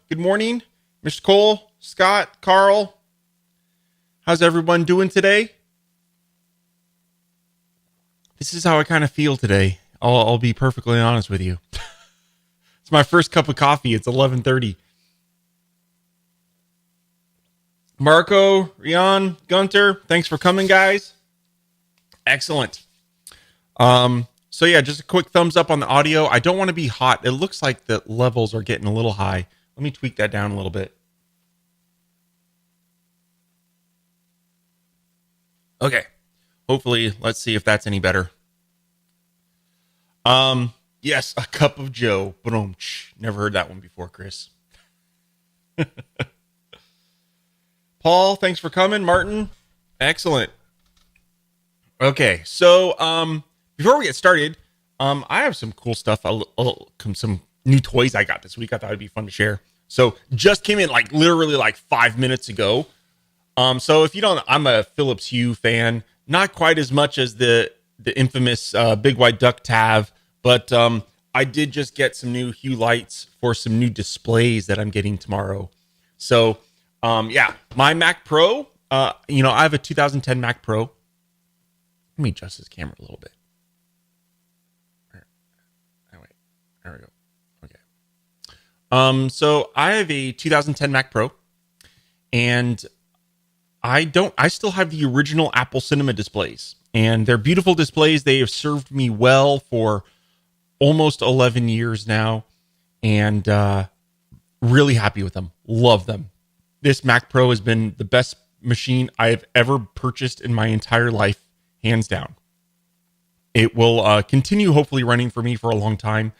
Good morning, Mr. Cole, Scott, Carl. How's everyone doing today? This is how I kind of feel today. I'll be perfectly honest with you. It's my first cup of coffee. It's 11:30. Marco, Rian, Gunter, thanks for coming, guys. Excellent. So yeah, just a quick thumbs up on the audio. I don't want to be hot. It looks like the levels are getting a little high. Let me tweak that down a little bit. Okay. Hopefully, let's see if that's any better. Yes, a cup of Joe. Boom. Never heard that one before, Chris. Paul, thanks for coming. Martin, excellent. Okay, so before we get started, I have some cool stuff. Some new toys I got this week. I thought it'd be fun to share. So just came in like literally like 5 minutes ago. So if you don't, I'm a Philips Hue fan. Not quite as much as the infamous Big White Duck Tav, but I did just get some new Hue lights for some new displays that I'm getting tomorrow. So yeah, my Mac Pro. I have a 2010 Mac Pro. Let me adjust this camera a little bit. There we go. Okay. So I have a 2010 Mac Pro, and I still have the original Apple Cinema displays, and they're beautiful displays. They have served me well for almost 11 years now, and really happy with them. Love them. This Mac Pro has been the best machine I have ever purchased in my entire life, hands down. It will continue hopefully running for me for a long time,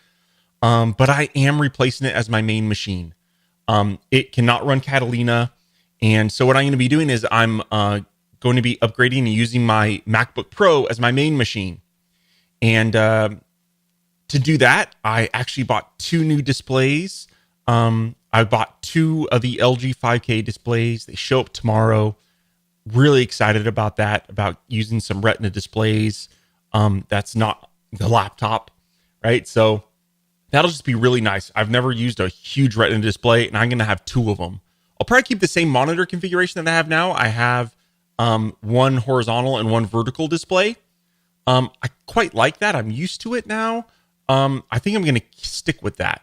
but I am replacing it as my main machine. It cannot run Catalina, and so what I'm going to be doing is I'm going to be upgrading and using my MacBook Pro as my main machine. And to do that, I actually bought two new displays. I bought two of the LG 5K displays. They show up tomorrow. Really excited about that, about using some Retina displays. That's not the laptop, right? So that'll just be really nice. I've never used a huge Retina display, and I'm going to have two of them. I'll probably keep the same monitor configuration that I have now. I have one horizontal and one vertical display. I quite like that. I'm used to it now. I think I'm going to stick with that.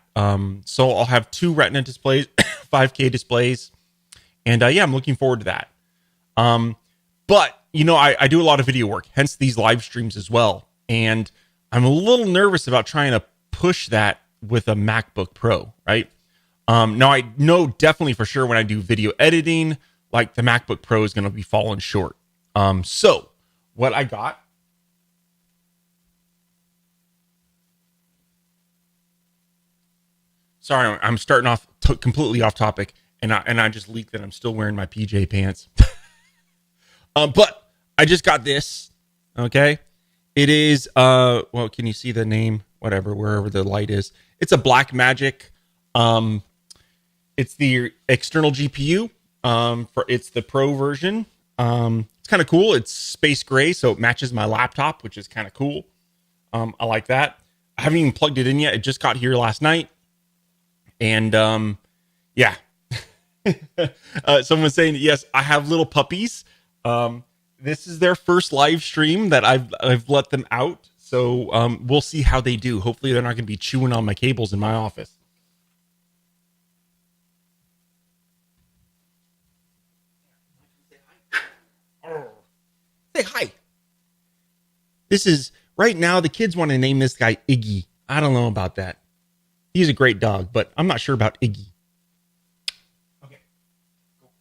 So I'll have two Retina displays, 5K displays. And yeah, I'm looking forward to that. But, I do a lot of video work, hence these live streams as well. And I'm a little nervous about trying to push that with a MacBook Pro, right? Now, I know definitely for sure when I do video editing, like the MacBook Pro is going to be falling short. So what I got. Sorry, I'm starting off completely off topic, and I just leaked that I'm still wearing my PJ pants. But I just got this. Okay, it is well, can you see the name? Whatever, wherever the light is, it's a Blackmagic. It's the external GPU. It's the Pro version. It's kind of cool. It's space gray, so it matches my laptop, which is kind of cool. I like that. I haven't even plugged it in yet. It just got here last night. And yeah, someone's saying, yes, I have little puppies. This is their first live stream that I've let them out. So we'll see how they do. Hopefully they're not going to be chewing on my cables in my office. Say hi. This is right now. The kids want to name this guy Iggy. I don't know about that. He's a great dog, but I'm not sure about Iggy. Okay,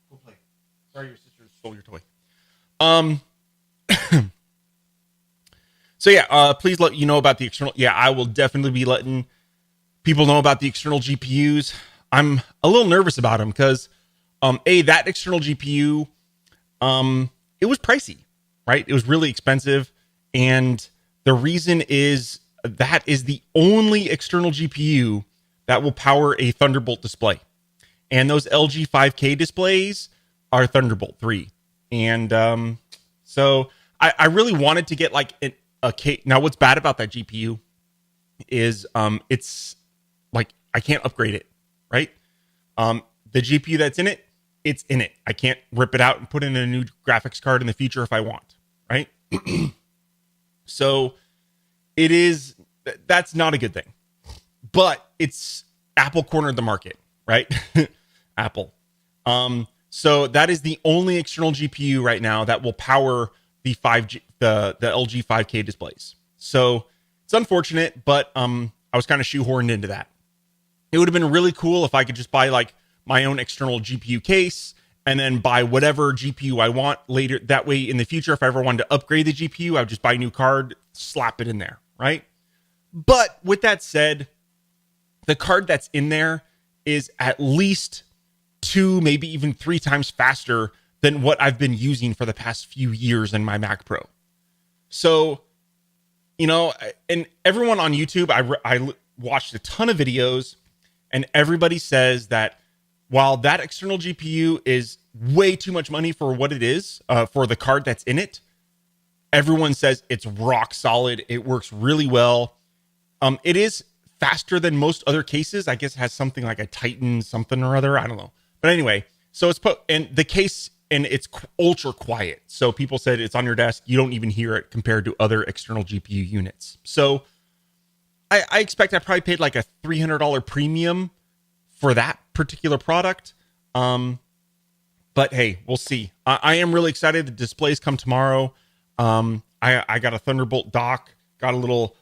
go play. Sorry, your sister stole your toy. So yeah, please let you know about the external. Yeah, I will definitely be letting people know about the external GPUs. I'm a little nervous about them because, that external GPU, it was pricey, right? It was really expensive, and the reason is that is the only external GPU that will power a Thunderbolt display. And those LG 5K displays are Thunderbolt 3. And so I really wanted to get like a K. Now, what's bad about that GPU is it's like I can't upgrade it, right? The GPU that's in it, it's in it. I can't rip it out and put in a new graphics card in the future if I want, right? So that's not a good thing, but it's Apple cornered the market, right? Apple. So that is the only external GPU right now that will power the LG 5K displays. So it's unfortunate, but I was kind of shoehorned into that. It would have been really cool if I could just buy like my own external GPU case and then buy whatever GPU I want later. That way in the future, if I ever wanted to upgrade the GPU, I would just buy a new card, slap it in there, right? But with that said, the card that's in there is at least 2, maybe even 3 times faster than what I've been using for the past few years in my Mac Pro. So, and everyone on YouTube, I watched a ton of videos, and everybody says that while that external GPU is way too much money for what it is, for the card that's in it, everyone says it's rock solid. It works really well. It is faster than most other cases. I guess it has something like a Titan something or other. I don't know. But anyway, so it's put in the case and it's ultra quiet. So people said it's on your desk. You don't even hear it compared to other external GPU units. So I expect I probably paid like a $300 premium for that particular product. But hey, we'll see. I am really excited. The displays come tomorrow. I got a Thunderbolt dock, got a little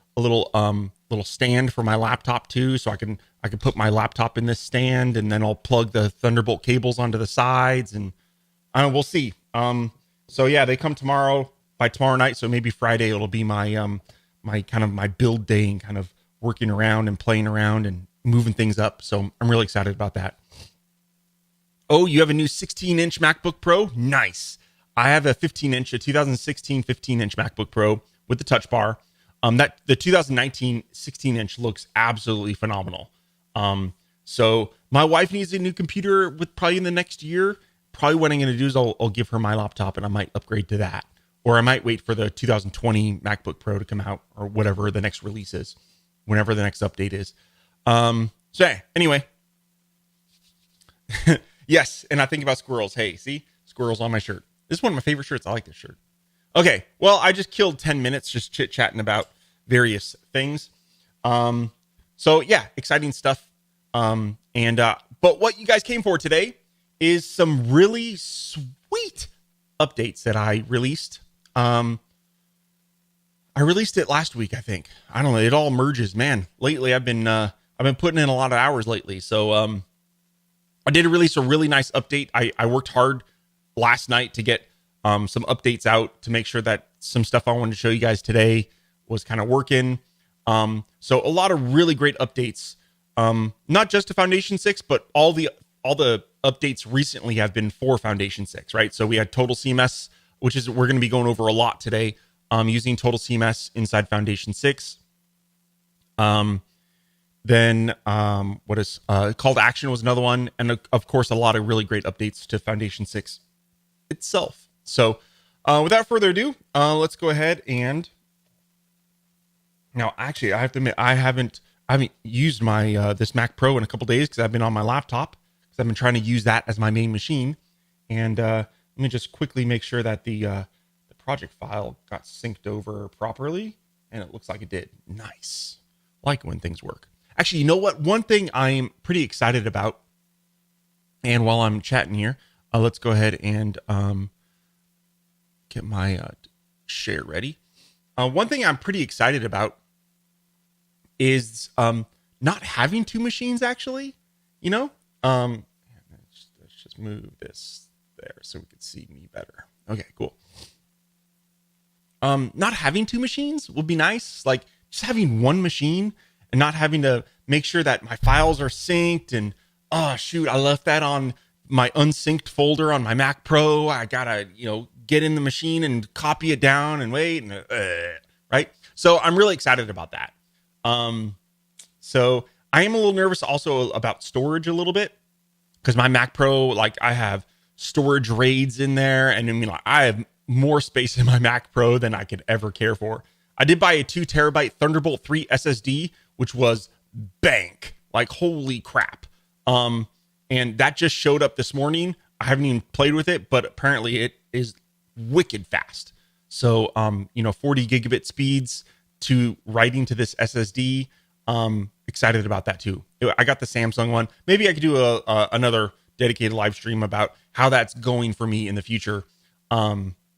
stand for my laptop too. So I can put my laptop in this stand, and then I'll plug the Thunderbolt cables onto the sides, and we'll see. So yeah, they come tomorrow, by tomorrow night. So maybe Friday it'll be my my build day and kind of working around and playing around and moving things up. So I'm really excited about that. Oh, you have a new 16-inch MacBook Pro? Nice. I have a 2016 15-inch MacBook Pro with the Touch Bar. That the 2019 16-inch looks absolutely phenomenal. So my wife needs a new computer with probably in the next year. Probably what I'm going to do is I'll give her my laptop and I might upgrade to that. Or I might wait for the 2020 MacBook Pro to come out, or whatever the next release is, whenever the next update is. So anyway, yes. And I think about squirrels. Hey, see squirrels on my shirt. This is one of my favorite shirts. I like this shirt. Okay. Well, I just killed 10 minutes just chit chatting about various things. So yeah, exciting stuff. But what you guys came for today is some really sweet updates that I released. I released it last week, I think. I don't know. It all merges, man. Lately, I've been putting in a lot of hours lately. So, I did release a really nice update. I worked hard last night to get some updates out to make sure that some stuff I wanted to show you guys today was kind of working. So a lot of really great updates, not just to Foundation 6, but all the updates recently have been for Foundation 6, right? So we had Total CMS, which is we're going to be going over a lot today, using Total CMS inside Foundation 6. Then what is Call to Action was another one, and of course a lot of really great updates to Foundation 6 itself. So without further ado, let's go ahead and now actually I have to admit I haven't used my this Mac Pro in a couple days because I've been on my laptop because I've been trying to use that as my main machine. And let me just quickly make sure that the project file got synced over properly, and it looks like it did. Nice. Like when things work. Actually, you know what? One thing I'm pretty excited about, and while I'm chatting here, let's go ahead and get my share ready. One thing I'm pretty excited about is not having two machines, actually. Let's just move this there so we can see me better. Okay, cool. Not having two machines would be nice. Like just having one machine and not having to make sure that my files are synced and, oh shoot, I left that on my unsynced folder on my Mac Pro. I gotta, get in the machine and copy it down and wait and right. So I'm really excited about that. So I am a little nervous also about storage a little bit because my Mac Pro, like I have storage RAIDs in there, and I have more space in my Mac Pro than I could ever care for. I did buy a 2 terabyte Thunderbolt 3 SSD, which was bank, like holy crap. And that just showed up this morning. I haven't even played with it, but apparently it is wicked fast. So, 40 gigabit speeds to writing to this SSD. Excited about that too. I got the Samsung one. Maybe I could do another dedicated live stream about how that's going for me in the future.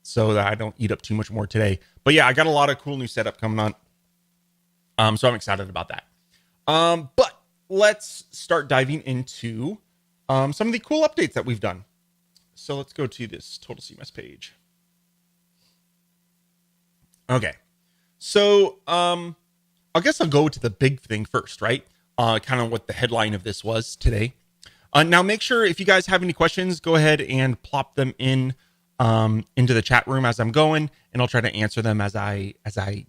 So that I don't eat up too much more today. But yeah, I got a lot of cool new setup coming on. So I'm excited about that. But let's start diving into some of the cool updates that we've done. So let's go to this Total CMS page. Okay. So I guess I'll go to the big thing first, right? Kind of what the headline of this was today. Now make sure if you guys have any questions, go ahead and plop them in into the chat room as I'm going, and I'll try to answer them as I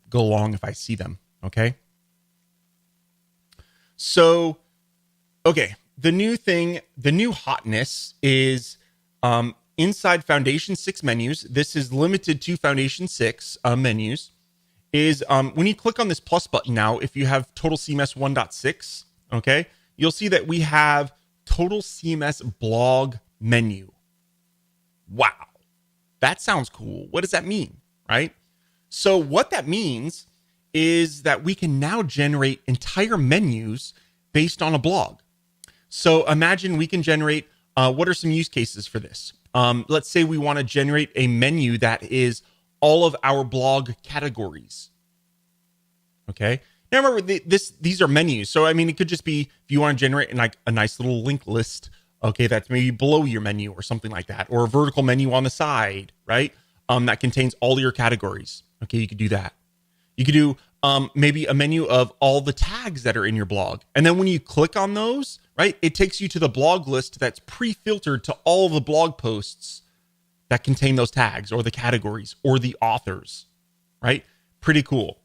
go along if I see them. Okay. So, okay. The new hotness is inside Foundation 6 menus. This is limited to Foundation 6 menus. Is when you click on this plus button now, if you have Total CMS 1.6, okay, you'll see that we have Total CMS blog menu. Wow. That sounds cool. What does that mean, right? So what that means is that we can now generate entire menus based on a blog. So imagine we can generate, what are some use cases for this? Let's say we want to generate a menu that is all of our blog categories. Okay. Now remember, these are menus. So, I mean, it could just be, if you want to generate like a nice little link list, okay, that's maybe below your menu or something like that, or a vertical menu on the side, right? That contains all your categories. Okay, you could do that. You could do maybe a menu of all the tags that are in your blog. And then when you click on those, right, it takes you to the blog list that's pre-filtered to all of the blog posts that contain those tags or the categories or the authors, right? Pretty cool.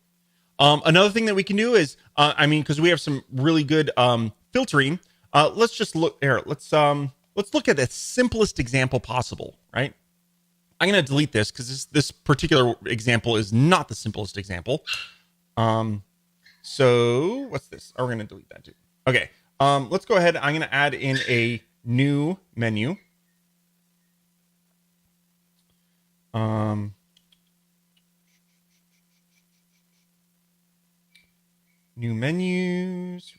Another thing that we can do is, because we have some really good filtering. Let's just look here. Let's look at the simplest example possible, right? I'm going to delete this because this particular example is not the simplest example. So what's this? Oh, we're going to delete that too. Okay. Let's go ahead. I'm going to add in a new menu. New menus.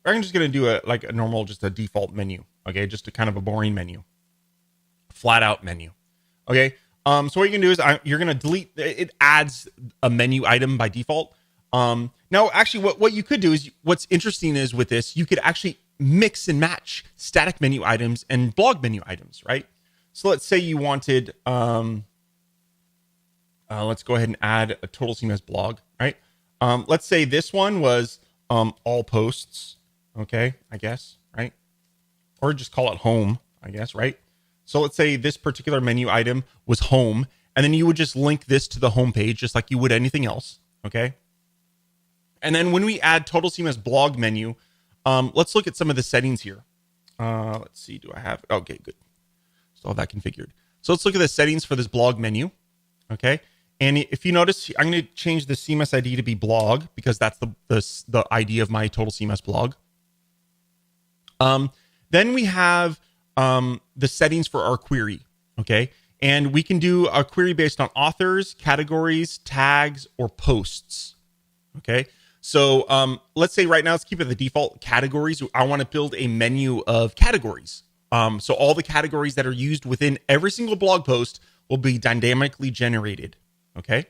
I'm just going to do a normal, just a default menu. Okay. Just a kind of a boring menu, flat out menu. Okay. So what you can do is you're going to delete, it adds a menu item by default. Now actually what you could do is, what's interesting is with this, you could actually mix and match static menu items and blog menu items, right? So let's say you wanted, let's go ahead and add a Total CMS blog, right? Let's say this one was all posts, okay, I guess, right? Or just call it home, I guess, right? So let's say this particular menu item was home, and then you would just link this to the home page just like you would anything else, okay? And then when we add Total CMS blog menu, let's look at some of the settings here. Let's see, do I have, okay, good. So all that configured. So let's look at the settings for this blog menu, okay? And if you notice, I'm going to change the CMS ID to be blog because that's the ID of my Total CMS blog. Then we have the settings for our query, okay? And we can do a query based on authors, categories, tags, or posts, okay? So let's say right now, let's keep it the default categories. I want to build a menu of categories. So all the categories that are used within every single blog post will be dynamically generated. Okay.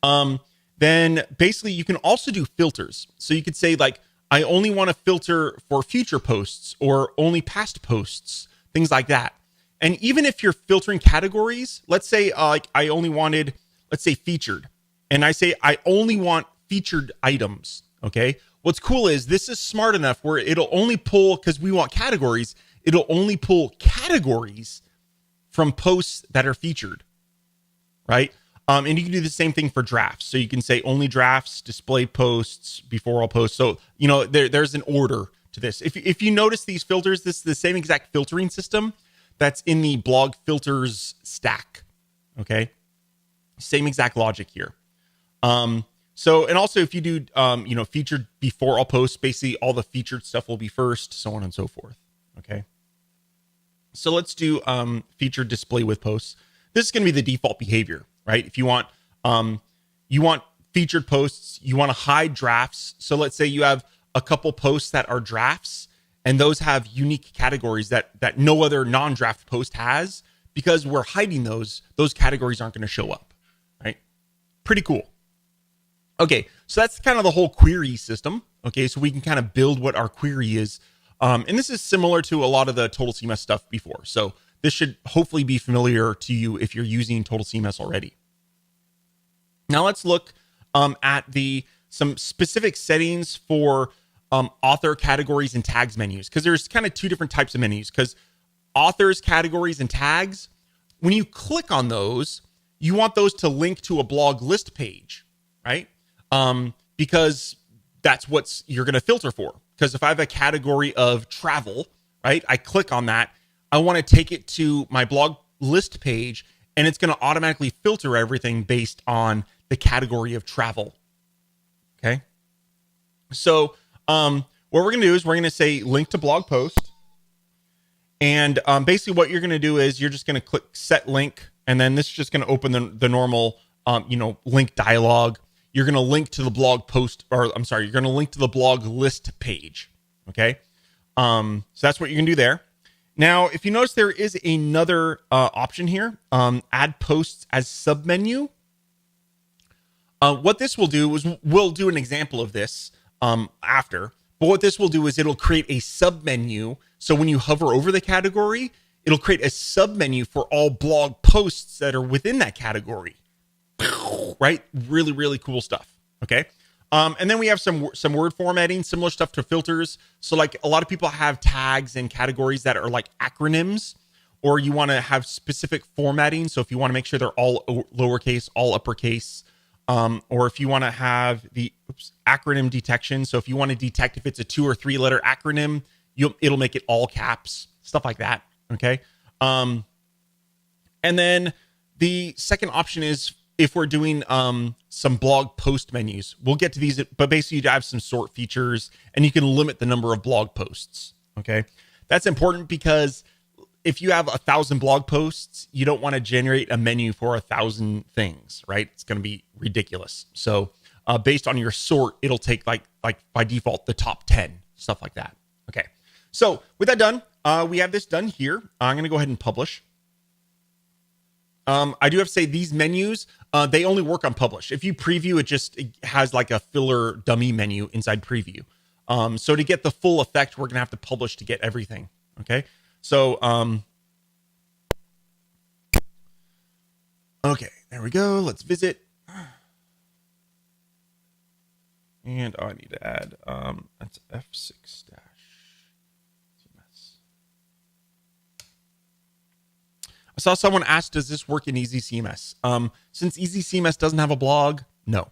Then basically you can also do filters. So you could say like, I only want to filter for future posts or only past posts, things like that. And even if you're filtering categories, let's say like I only wanted, let's say featured, and I say I only want featured items. Okay. What's cool is this is smart enough where it'll only pull, because we want categories, it'll only pull categories from posts that are featured. Right. And you can do the same thing for drafts. So you can say only drafts, display posts, before all posts. So, there's an order to this. If you notice these filters, this is the same exact filtering system that's in the blog filters stack. Okay. Same exact logic here. So, and also if you do, featured before all posts, basically all the featured stuff will be first, so on and so forth. Okay. So let's do featured display with posts. This is going to be the default behavior, right? If you want featured posts, you want to hide drafts. So let's say you have a couple posts that are drafts, and those have unique categories that no other non-draft post has. Because we're hiding those categories aren't going to show up, right? Pretty cool. Okay, so that's kind of the whole query system. Okay, so we can kind of build what our query is. And this is similar to a lot of the Total CMS stuff before. So this should hopefully be familiar to you if you're using Total CMS already. Now let's look at some specific settings for author categories and tags menus, because there's kind of two different types of menus. Because authors, categories, and tags, when you click on those, you want those to link to a blog list page, right? Because that's what you're going to filter for. Because if I have a category of travel, right, I click on that, I want to take it to my blog list page, and it's going to automatically filter everything based on the category of travel. Okay. So what we're going to do is we're going to say link to blog post. And basically what you're going to do is you're just going to click set link, and then this is just going to open the normal, link dialog. You're going to link to the blog post, you're going to link to the blog list page. Okay. So that's what you can do there. Now, if you notice, there is another option here, add posts as submenu. What this will do is we'll do an example of this after. But what this will do is it'll create a submenu. So when you hover over the category, it'll create a submenu for all blog posts that are within that category. Right? Really, really cool stuff. Okay. And then we have some word formatting, similar stuff to filters. So like a lot of people have tags and categories that are like acronyms, or you want to have specific formatting. So if you want to make sure they're all lowercase, all uppercase, or if you want to have the acronym detection. So if you want to detect if it's a 2 or 3 letter acronym, it'll make it all caps, stuff like that. Okay. And then the second option is if we're doing some blog post menus. We'll get to these, but basically you have some sort features, and you can limit the number of blog posts. Okay. That's important because if you have 1,000 blog posts, you don't want to generate a menu for 1,000 things, right? It's going to be ridiculous. So based on your sort, it'll take like by default, the top 10, stuff like that. Okay. So with that done, we have this done here. I'm going to go ahead and publish. I do have to say these menus, they only work on publish. If you preview, it has like a filler dummy menu inside preview. So to get the full effect, we're going to have to publish to get everything. Okay. So, okay, there we go. Let's visit. And I need to add, that's F6 CMS. I saw someone ask, does this work in Easy CMS? Since Easy CMS doesn't have a blog, no.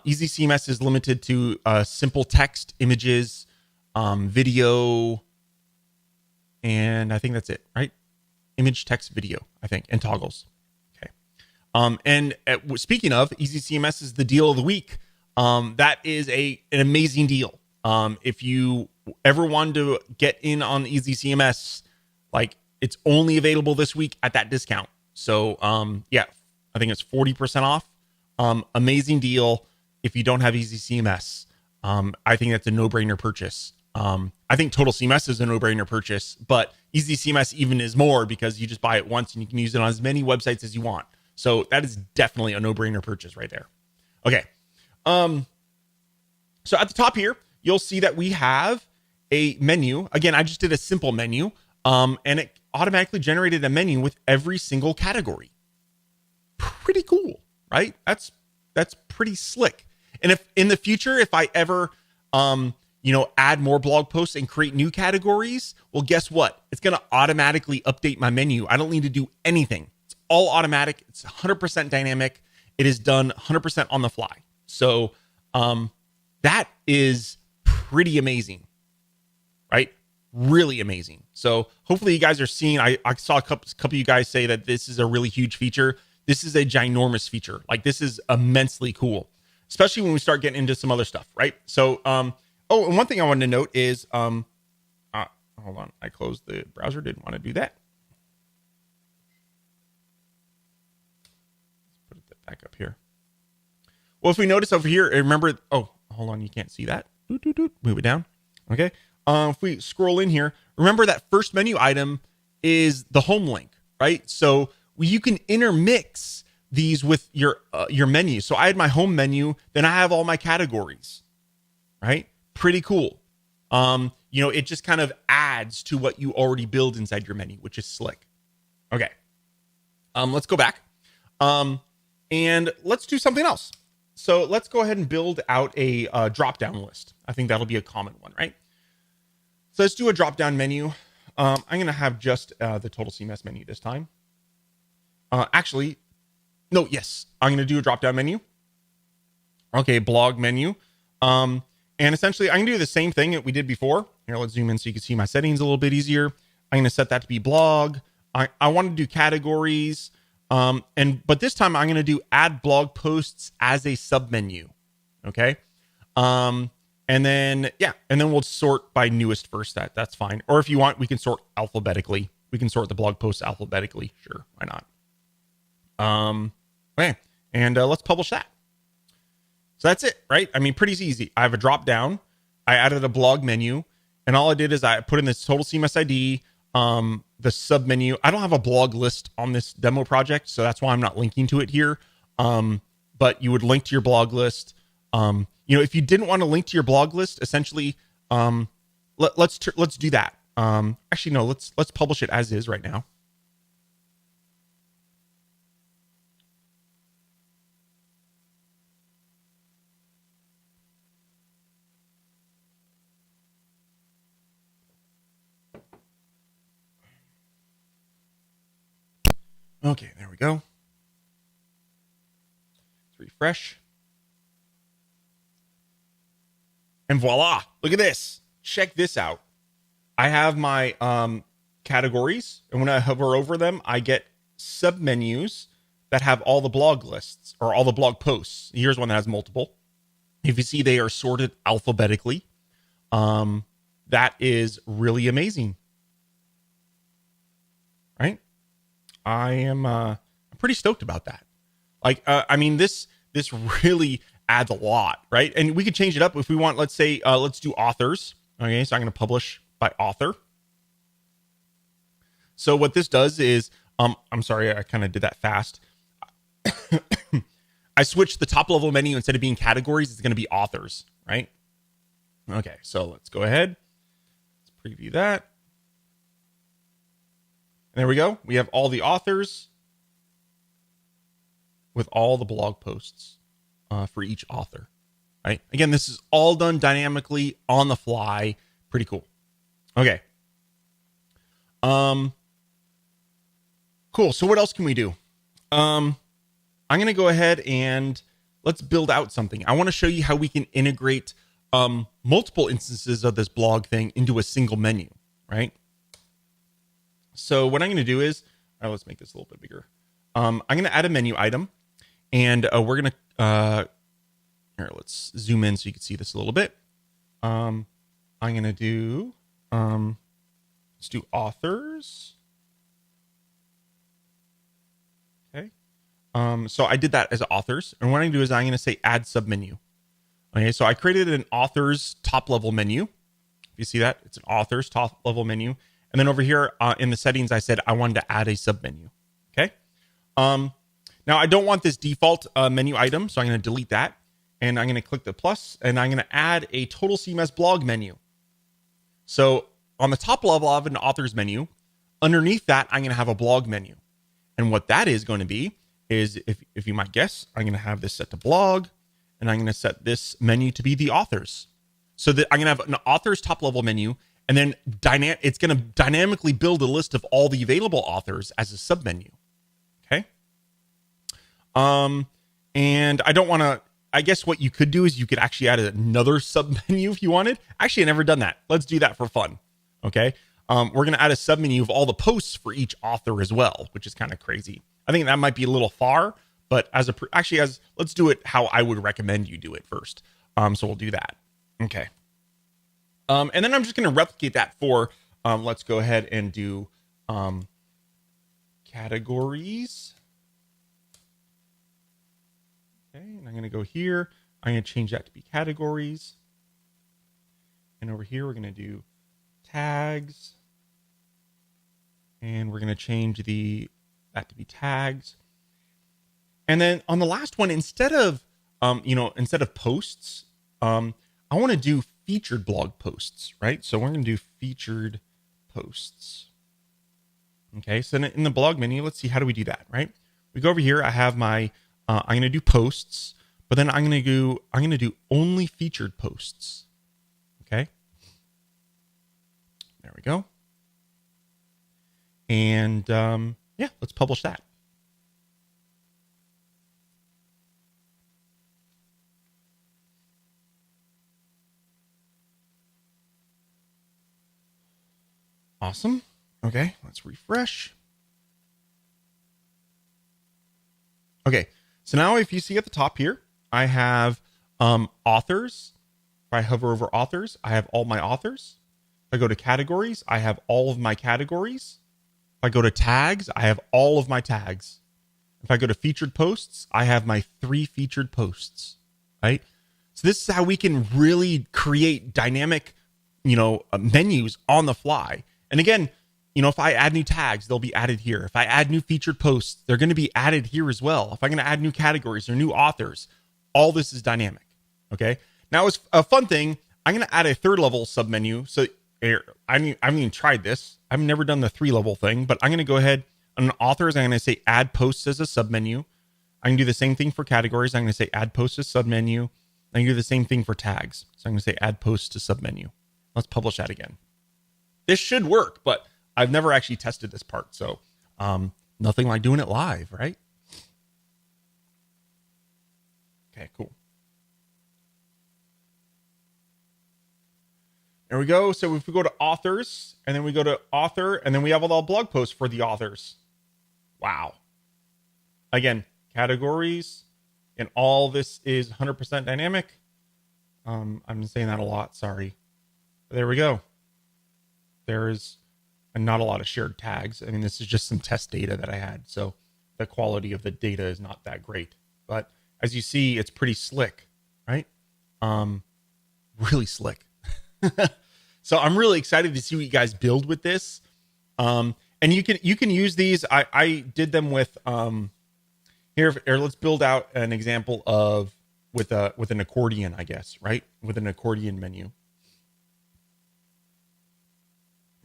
Easy CMS is limited to simple text, images, video, and I think that's it, right? Image, text, video, I think, and toggles. Okay. And speaking of, Easy CMS is the deal of the week. That is an amazing deal. If you ever wanted to get in on Easy CMS, like it's only available this week at that discount. So yeah, I think it's 40% off. Amazing deal. If you don't have Easy CMS, I think that's a no-brainer purchase. I think Total CMS is a no-brainer purchase, but Easy CMS even is more because you just buy it once and you can use it on as many websites as you want. So that is definitely a no-brainer purchase right there. Okay. So at the top here, you'll see that we have a menu. Again, I just did a simple menu, and it automatically generated a menu with every single category. Pretty cool, right? That's pretty slick. And if in the future, if I ever, add more blog posts and create new categories, well, guess what? It's going to automatically update my menu. I don't need to do anything. It's all automatic. It's 100% dynamic. It is done 100% on the fly. So that is pretty amazing, right? Really amazing. So hopefully you guys are seeing, I saw a couple of you guys say that this is a really huge feature. this is a ginormous feature. Like, this is immensely cool, especially when we start getting into some other stuff, right? So, and one thing I wanted to note is, hold on, I closed the browser, didn't want to do that. Let's put it back up here. Well, if we notice over here, remember, hold on, you can't see that. Move it down. Okay. If we scroll in here, remember that first menu item is the home link, right? So you can intermix these with your menu. So I had my home menu, then I have all my categories, right? Pretty cool. It just kind of adds to what you already build inside your menu, which is slick. Okay. Let's go back. And let's do something else. So let's go ahead and build out a drop-down list. I think that'll be a common one, right? So let's do a drop-down menu. I'm going to have just the Total CMS menu this time. I'm going to do a drop-down menu. Okay, blog menu. And essentially, I'm going to do the same thing that we did before. Here, let's zoom in so you can see my settings a little bit easier. I'm going to set that to be blog. I want to do categories. But this time I'm going to do add blog posts as a submenu. Okay. And then we'll sort by newest first. That's fine. Or if you want, we can sort alphabetically. We can sort the blog posts alphabetically. Sure. Why not? Okay. And let's publish that. So that's it, right? I mean, pretty easy. I have a drop down. I added a blog menu, and all I did is I put in this Total CMS ID, the sub menu. I don't have a blog list on this demo project, so that's why I'm not linking to it here. But you would link to your blog list. If you didn't want to link to your blog list, essentially, let's do that. Let's publish it as is right now. Okay, there we go. Let's refresh. And voila, look at this. Check this out. I have my categories, and when I hover over them, I get submenus that have all the blog lists or all the blog posts. Here's one that has multiple. If you see, they are sorted alphabetically. That is really amazing. Right? I am pretty stoked about that. This really adds a lot, right? And we could change it up if we want. Let's say, let's do authors. Okay, so I'm going to publish by author. So what this does is, I'm sorry, I kind of did that fast. I switched the top level menu. Instead of being categories, it's going to be authors, right? Okay, so let's go ahead. Let's preview that. And there we go. We have all the authors with all the blog posts for each author, right? Again, this is all done dynamically on the fly. Pretty cool. Okay. Cool. So what else can we do? I'm going to go ahead and let's build out something. I want to show you how we can integrate multiple instances of this blog thing into a single menu, right? So what I'm going to do is, let's make this a little bit bigger. I'm going to add a menu item, and we're going to, here, let's zoom in so you can see this a little bit. I'm going to do, let's do authors. Okay. So I did that as authors, and what I'm going to do is I'm going to say add submenu. Okay. So I created an authors top level menu. If you see that, it's an authors top level menu. And then over here in the settings, I said I wanted to add a submenu. Okay. Now I don't want this default menu item, so I'm going to delete that. And I'm going to click the plus, and I'm going to add a Total CMS blog menu. So on the top level of an authors menu, underneath that, I'm going to have a blog menu. And what that is going to be is, if you might guess, I'm going to have this set to blog, and I'm going to set this menu to be the authors. So that I'm going to have an authors top level menu. And then it's going to dynamically build a list of all the available authors as a submenu. Okay. And I don't want to, I guess what you could do is you could actually add another submenu if you wanted. Actually, I never done that. Let's do that for fun. Okay. We're going to add a submenu of all the posts for each author as well, which is kind of crazy. I think that might be a little far, but let's do it how I would recommend you do it first. So we'll do that. Okay. And then I'm just going to replicate that for, let's go ahead and do categories. Okay, and I'm going to go here. I'm going to change that to be categories. And over here, we're going to do tags. And we're going to change that to be tags. And then on the last one, instead of posts, I want to do featured blog posts, right? So we're going to do featured posts. Okay, so in the blog menu, let's see, how do we do that, right? We go over here. I have my, I'm going to do posts, but then I'm going to do only featured posts. Okay. There we go. And yeah, let's publish that. Awesome. Okay, let's refresh. Okay, so now if you see at the top here, I have authors. If I hover over authors, I have all my authors. If I go to categories, I have all of my categories. If I go to tags, I have all of my tags. If I go to featured posts, I have my 3 featured posts, right? So this is how we can really create dynamic, menus on the fly. And again, if I add new tags, they'll be added here. If I add new featured posts, they're going to be added here as well. If I'm going to add new categories or new authors, all this is dynamic. Okay. Now, it's a fun thing. I'm going to add a 3rd level submenu. So I haven't even tried this. I've never done the 3-level thing, but I'm going to go ahead on authors. I'm going to say add posts as a submenu. I can do the same thing for categories. I'm going to say add posts as submenu. I can do the same thing for tags. So I'm going to say add posts to submenu. Let's publish that again. This should work, but I've never actually tested this part. So nothing like doing it live, right? Okay, cool. There we go. So if we go to authors and then we go to author and then we have all the blog posts for the authors. Wow. Again, categories and all this is 100% dynamic. I'm saying that a lot. Sorry. But there we go. There is not a lot of shared tags. I mean, this is just some test data that I had. So the quality of the data is not that great, but as you see, it's pretty slick, right? Really slick. So I'm really excited to see what you guys build with this. And you can use these. I did them with here. Let's build out an example of with an accordion, I guess, right? With an accordion menu.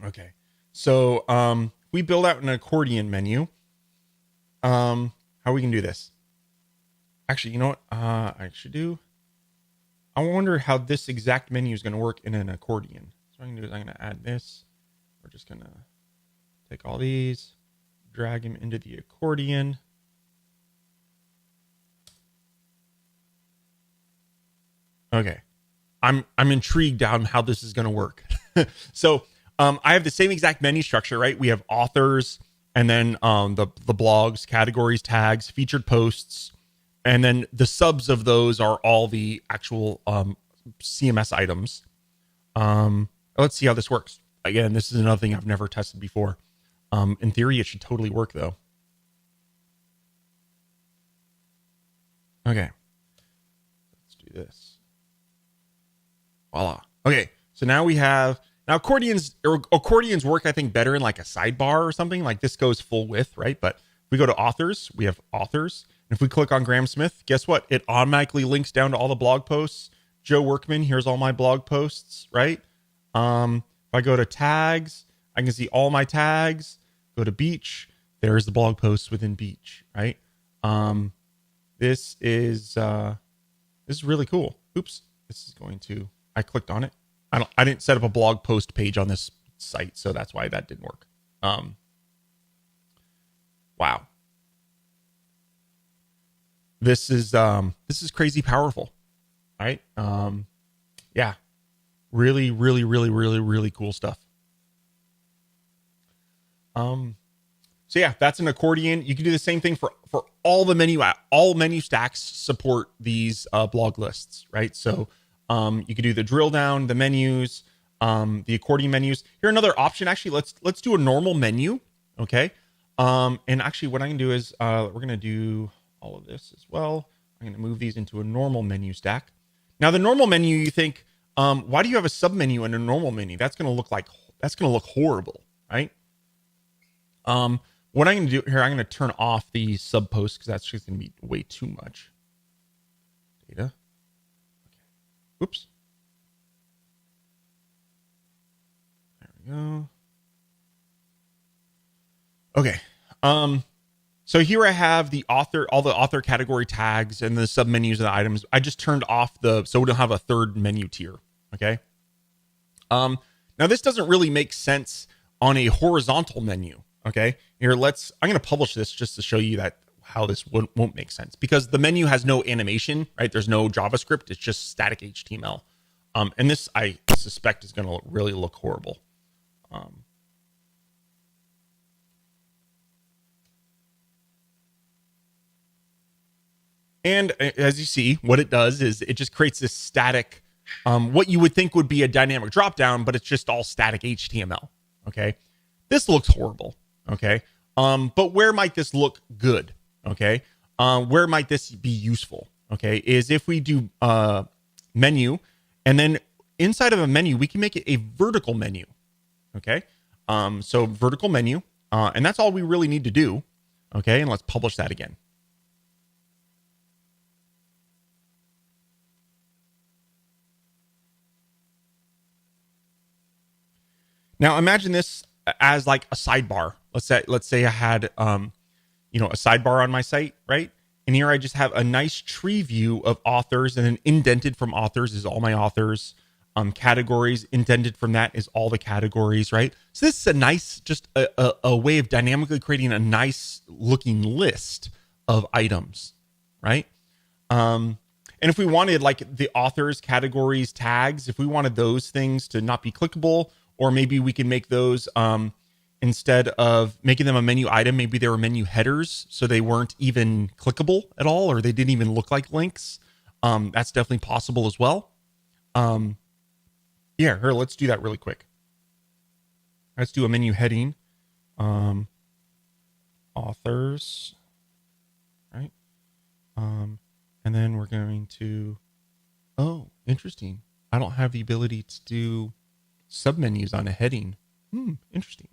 Okay. So we build out an accordion menu. How we can do this? Actually, you know what? I should do. I wonder how this exact menu is going to work in an accordion. So what I'm going to do is I'm going to add this. We're just going to take all these, drag them into the accordion. Okay. I'm intrigued on how this is going to work. So I have the same exact menu structure, right? We have authors and then the blogs, categories, tags, featured posts. And then the subs of those are all the actual CMS items. Let's see how this works. Again, this is another thing I've never tested before. In theory, it should totally work, though. Okay. Let's do this. Voila. Okay, so now we have... Now, accordions work, I think, better in like a sidebar or something. Like this goes full width, right? But if we go to authors, we have authors. And if we click on Graham Smith, guess what? It automatically links down to all the blog posts. Joe Workman, here's all my blog posts, right? If I go to tags, I can see all my tags. Go to beach, there's the blog posts within beach, right? This is really cool. Oops, this is going to... I clicked on it. I didn't set up a blog post page on this site, so that's why that didn't work. Wow. This is crazy powerful, right? Yeah, really, really, really, really, really cool stuff. So So yeah, that's an accordion. You can do the same thing for all the menu. All menu stacks support these blog lists, right? So you can do the drill down, the menus, the accordion menus. Here, another option. Actually, let's do a normal menu. Okay. And actually, what I'm gonna do is we're gonna do all of this as well. I'm gonna move these into a normal menu stack. Now, the normal menu, you think, why do you have a submenu and a normal menu? That's gonna look horrible, right? What I'm going to do here, I'm going to turn off the sub post because that's just going to be way too much data. Okay. Oops. There we go. Okay. So here I have the author, all the author category tags and the submenus of the items. I just turned off so we don't have a third menu tier. Okay. Now this doesn't really make sense on a horizontal menu. Okay, here I'm going to publish this just to show you that how this won't make sense, because the menu has no animation, right? There's no JavaScript. It's just static HTML. And this, I suspect, is going to really look horrible. And as you see, what it does is it just creates this static, what you would think would be a dynamic dropdown, but it's just all static HTML. Okay, this looks horrible. Okay. But where might this look good? Okay. Where might this be useful? Okay. Is if we do menu, and then inside of a menu, we can make it a vertical menu. Okay. So vertical menu, and that's all we really need to do. Okay. And let's publish that again. Now imagine this as like a sidebar. Let's say I had, a sidebar on my site, right? And here I just have a nice tree view of authors, and then indented from authors is all my authors. Categories, indented from that is all the categories, right? So this is a nice, just a way of dynamically creating a nice looking list of items, right? And if we wanted like the authors, categories, tags, if we wanted those things to not be clickable, or maybe we can make those, instead of making them a menu item, maybe they were menu headers, so they weren't even clickable at all, or they didn't even look like links. That's definitely possible as well. Yeah, here, let's do that really quick. Let's do a menu heading. Authors, right? And then we're going to, oh, interesting. I don't have the ability to do submenus on a heading. Interesting.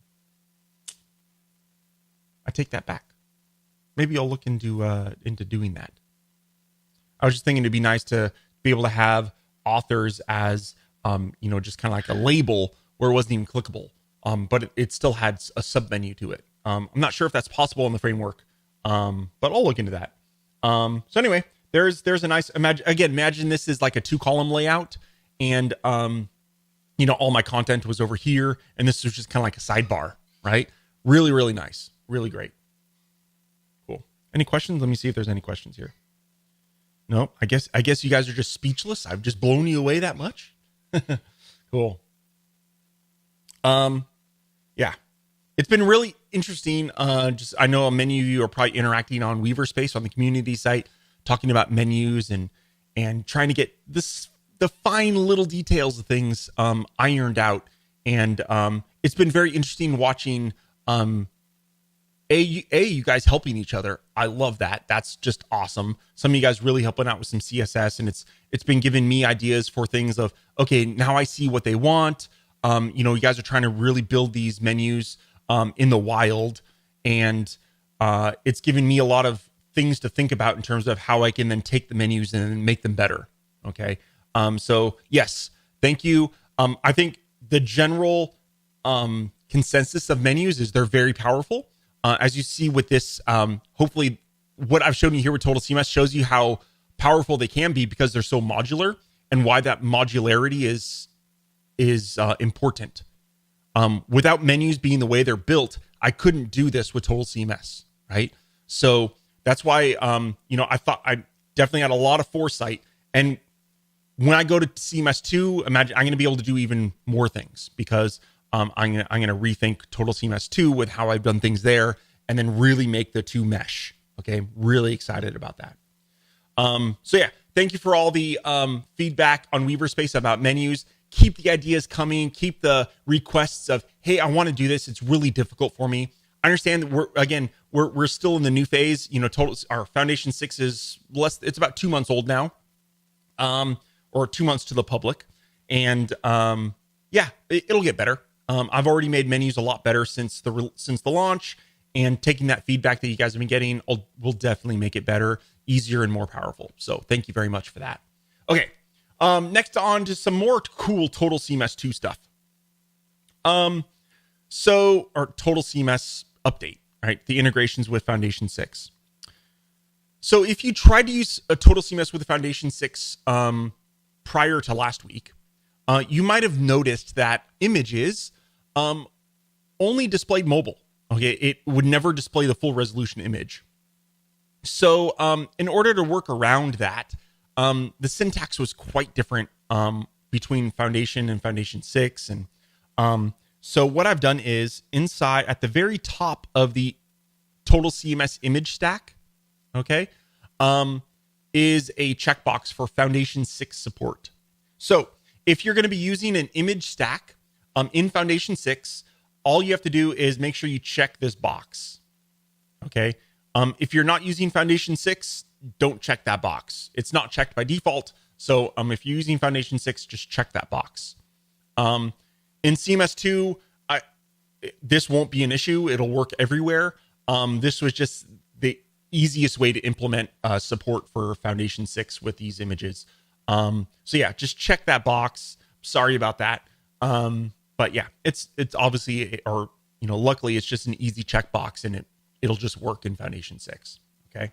I take that back. Maybe I'll look into doing that. I was just thinking it'd be nice to be able to have authors as, just kind of like a label where it wasn't even clickable. But it still had a submenu to it. I'm not sure if that's possible in the framework, but I'll look into that. So anyway, there's a nice, imagine this is like a 2-column layout, and, all my content was over here, and this was just kind of like a sidebar, right? Really, really nice. Really great. Cool. Any questions? Let me see if there's any questions here. No, I guess you guys are just speechless. I've just blown you away that much. Cool. Yeah, it's been really interesting. I know many of you are probably interacting on Weaver Space on the community site, talking about menus and trying to get the fine little details of things ironed out. And it's been very interesting watching you guys helping each other. I love that. That's just awesome. Some of you guys really helping out with some CSS, and it's been giving me ideas for things of, okay, now I see what they want. You guys are trying to really build these menus in the wild, and it's giving me a lot of things to think about in terms of how I can then take the menus and make them better. Okay. So yes, thank you. I think the general consensus of menus is they're very powerful. As you see with this, hopefully what I've shown you here with Total CMS shows you how powerful they can be because they're so modular, and why that modularity is important. Without menus being the way they're built, I couldn't do this with Total CMS, right? So that's why, I thought I definitely had a lot of foresight. And when I go to CMS 2, imagine I'm going to be able to do even more things because I'm going to rethink Total CMS 2 with how I've done things there, and then really make the two mesh. Okay, I'm really excited about that. So yeah, thank you for all the feedback on Weaverspace about menus. Keep the ideas coming. Keep the requests of, hey, I want to do this. It's really difficult for me. I understand that we're still in the new phase. Our Foundation 6 is it's about 2 months old now, or 2 months to the public, and it'll get better. I've already made menus a lot better since the launch, and taking that feedback that you guys have been getting will definitely make it better, easier, and more powerful. So thank you very much for that. Okay, next on to some more cool Total CMS 2 stuff. Our Total CMS update, right? The integrations with Foundation 6. So if you tried to use a Total CMS with the Foundation 6 prior to last week, you might have noticed that images only displayed mobile. Okay, it would never display the full resolution image. So in order to work around that, the syntax was quite different between Foundation and Foundation 6. And so what I've done is inside at the very top of the Total CMS image stack, okay, is a checkbox for Foundation 6 support. So if you're going to be using an image stack in Foundation 6, all you have to do is make sure you check this box. Okay. If you're not using Foundation 6, don't check that box. It's not checked by default. So if you're using Foundation 6, just check that box. In CMS 2, this won't be an issue. It'll work everywhere. This was just the easiest way to implement support for Foundation 6 with these images. So yeah, just check that box. Sorry about that. But yeah, it's obviously, luckily it's just an easy checkbox, and it'll just work in Foundation 6. Okay.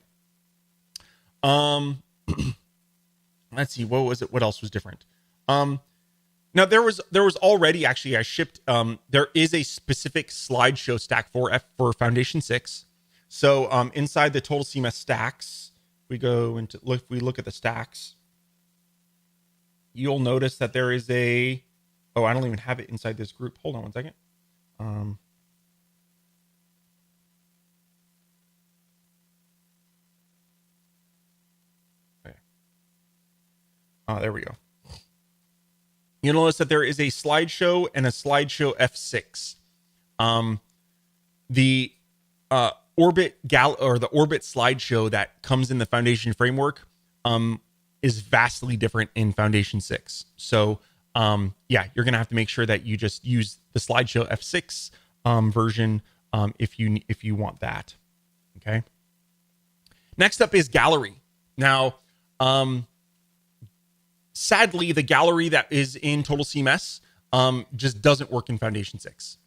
Let's see, what else was different? Now there was already, actually, I shipped, there is a specific slideshow stack for Foundation 6. So inside the Total CMS stacks, if we look at the stacks, you'll notice that there is I don't even have it inside this group. Hold on one second. Okay. There we go. You'll notice that there is a slideshow and a slideshow F6. The Orbit the Orbit slideshow that comes in the Foundation framework is vastly different in Foundation 6. So you're gonna have to make sure that you just use the slideshow F6 version if you want that. Okay. Next up is gallery. Now, sadly, the gallery that is in Total CMS just doesn't work in Foundation 6.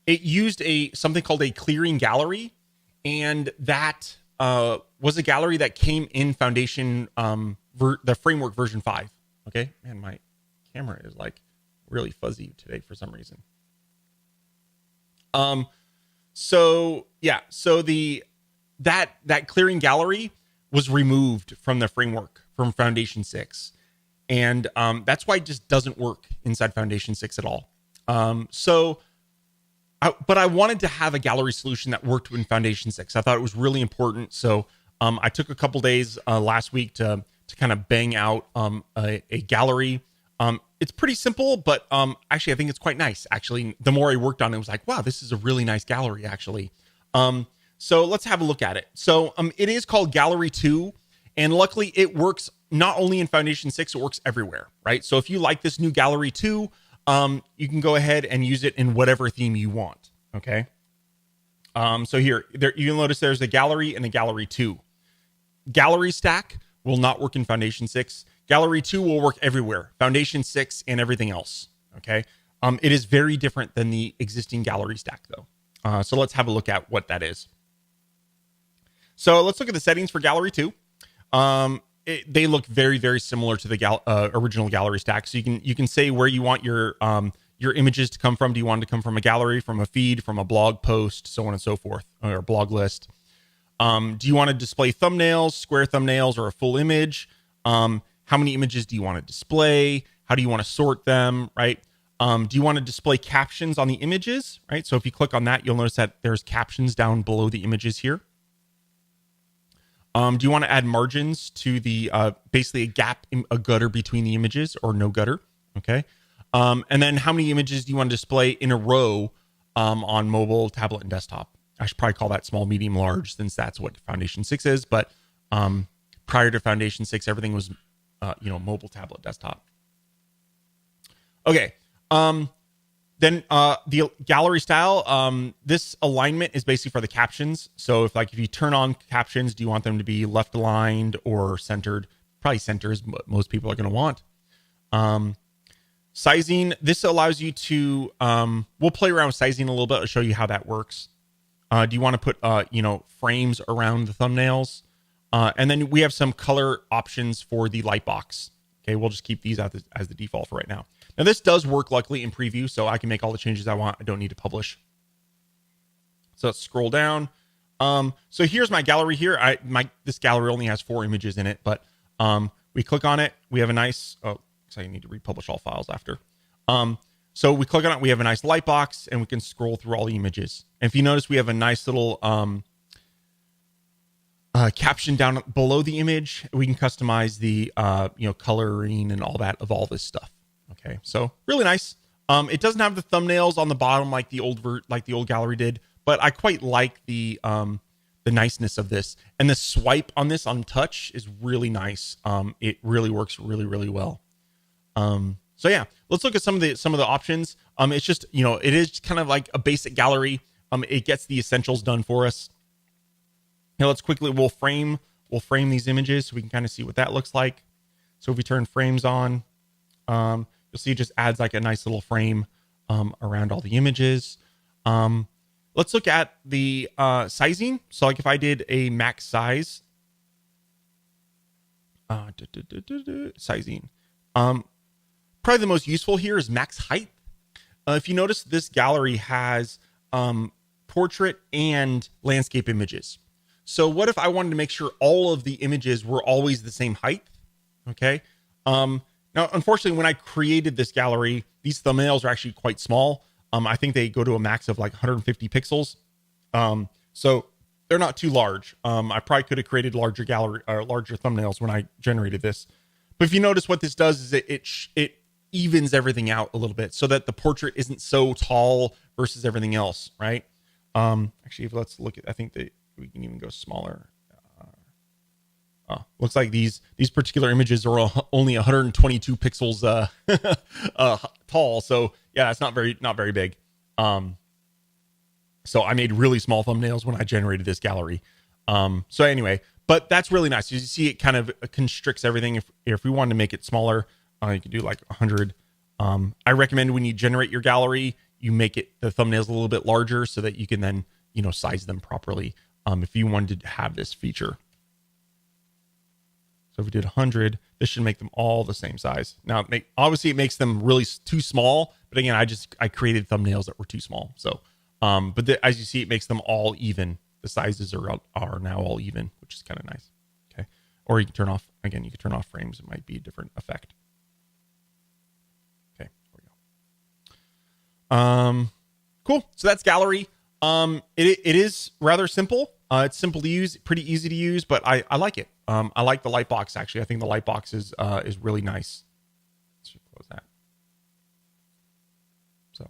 It used something called a clearing gallery, and that was a gallery that came in Foundation the framework version 5. Okay, man, my camera is like really fuzzy today for some reason. So that clearing gallery was removed from the framework from Foundation 6, and that's why it just doesn't work inside Foundation 6 at all. But I wanted to have a gallery solution that worked in Foundation 6. I thought it was really important. So I took a couple days last week to kind of bang out a gallery. It's pretty simple, but actually, I think it's quite nice. Actually, the more I worked on it, I was like, wow, this is a really nice gallery, actually. So let's have a look at it. So it is called Gallery 2, and luckily it works not only in Foundation 6, it works everywhere, right? So if you like this new Gallery 2, you can go ahead and use it in whatever theme you want, okay? So you'll notice there's a gallery and a Gallery 2. Gallery stack will not work in Foundation 6. Gallery 2 will work everywhere, Foundation 6 and everything else, okay? It is very different than the existing gallery stack, though. So let's have a look at what that is. So let's look at the settings for Gallery 2. They look very, very similar to the original gallery stack. So you can say where you want your images to come from. Do you want it to come from a gallery, from a feed, from a blog post, so on and so forth, or a blog list? Do you want to display thumbnails, square thumbnails, or a full image? How many images do you want to display? How do you want to sort them, right? Do you want to display captions on the images, right? So if you click on that, you'll notice that there's captions down below the images here. Do you want to add margins to the basically a gap, a gutter between the images, or no gutter? Okay. And then how many images do you want to display in a row on mobile, tablet, and desktop? I should probably call that small, medium, large, since that's what Foundation 6 is. But prior to Foundation 6, everything was, mobile, tablet, desktop. Okay. Then the gallery style, this alignment is basically for the captions. So if you turn on captions, do you want them to be left aligned or centered? Probably center is what most people are going to want. Sizing, this allows you to, we'll play around with sizing a little bit. I'll show you how that works. Do you want to put, frames around the thumbnails? And then we have some color options for the light box. Okay, we'll just keep these as the default for right now. Now, this does work luckily in preview, so I can make all the changes I want. I don't need to publish. So let's scroll down. So here's my gallery here. This gallery only has 4 images in it, but we click on it. We have a nice, looks like I need to republish all files after. So we click on it. We have a nice light box, and we can scroll through all the images. And if you notice, we have a nice little caption down below the image. We can customize the coloring and all that of all this stuff. Okay, so really nice. It doesn't have the thumbnails on the bottom like the old gallery did, but I quite like the niceness of this. And the swipe on this on touch is really nice. It really works really well. So yeah, let's look at some of the options. It's just, it is kind of like a basic gallery. It gets the essentials done for us. Now let's quickly, we'll frame these images so we can kind of see what that looks like. So if we turn frames on, you'll see it just adds like a nice little frame around all the images. Let's look at the sizing. So like if I did a max size, sizing, probably the most useful here is max height. If you notice, this gallery has portrait and landscape images. So what if I wanted to make sure all of the images were always the same height? Okay. Now, unfortunately, when I created this gallery, these thumbnails are actually quite small. I think they go to a max of like 150 pixels. So they're not too large. I probably could have created larger thumbnails when I generated this. But if you notice, what this does is it evens everything out a little bit so that the portrait isn't so tall versus everything else, right? Actually, let's look at, I think we can even go smaller. Looks like these particular images are only 122 pixels tall. So yeah, it's not very big. So I made really small thumbnails when I generated this gallery. So anyway, but that's really nice. You see, it kind of constricts everything. If we wanted to make it smaller, you can do like 100. I recommend when you generate your gallery, you make the thumbnails a little bit larger so that you can then size them properly. If you wanted to have this feature. So if we did 100, this should make them all the same size. Now, obviously it makes them really too small, but again, I created thumbnails that were too small. So, but as you see, it makes them all even. The sizes are now all even, which is kind of nice. Okay. Or you can turn off frames. It might be a different effect. Okay, there we go. Cool. So that's gallery. It is rather simple. It's simple to use, pretty easy to use, but I like it. I like the light box, actually. I think the light box is really nice. Let's just close that. So,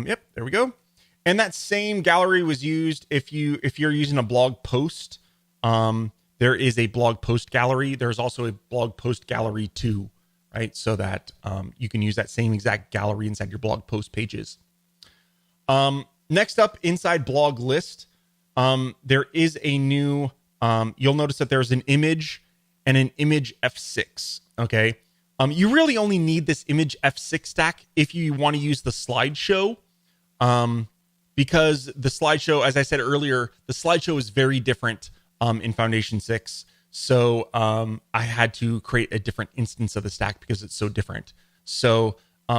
yep, there we go. And that same gallery was used if you're using a blog post. There is a blog post gallery. There's also a blog post gallery too, right? So that you can use that same exact gallery inside your blog post pages. Next up, inside blog list, there is a new, you'll notice that there's an image and an image F6. Okay. You really only need this image F6 stack if you want to use the slideshow. Because the slideshow, as I said earlier, the slideshow is very different in Foundation 6. So I had to create a different instance of the stack because it's so different. So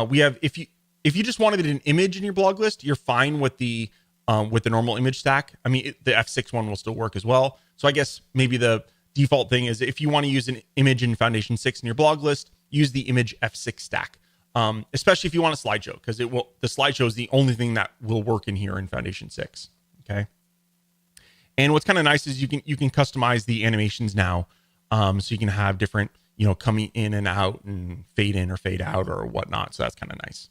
we have, if you just wanted an image in your blog list, you're fine with the normal image stack. I mean, the F6 one will still work as well. So I guess maybe the default thing is if you want to use an image in Foundation 6 in your blog list, use the image F6 stack. especially if you want a slideshow, because the slideshow is the only thing that will work in here in Foundation 6. Okay. And what's kind of nice is you can customize the animations now. So you can have different, coming in and out and fade in or fade out or whatnot. So that's kind of nice.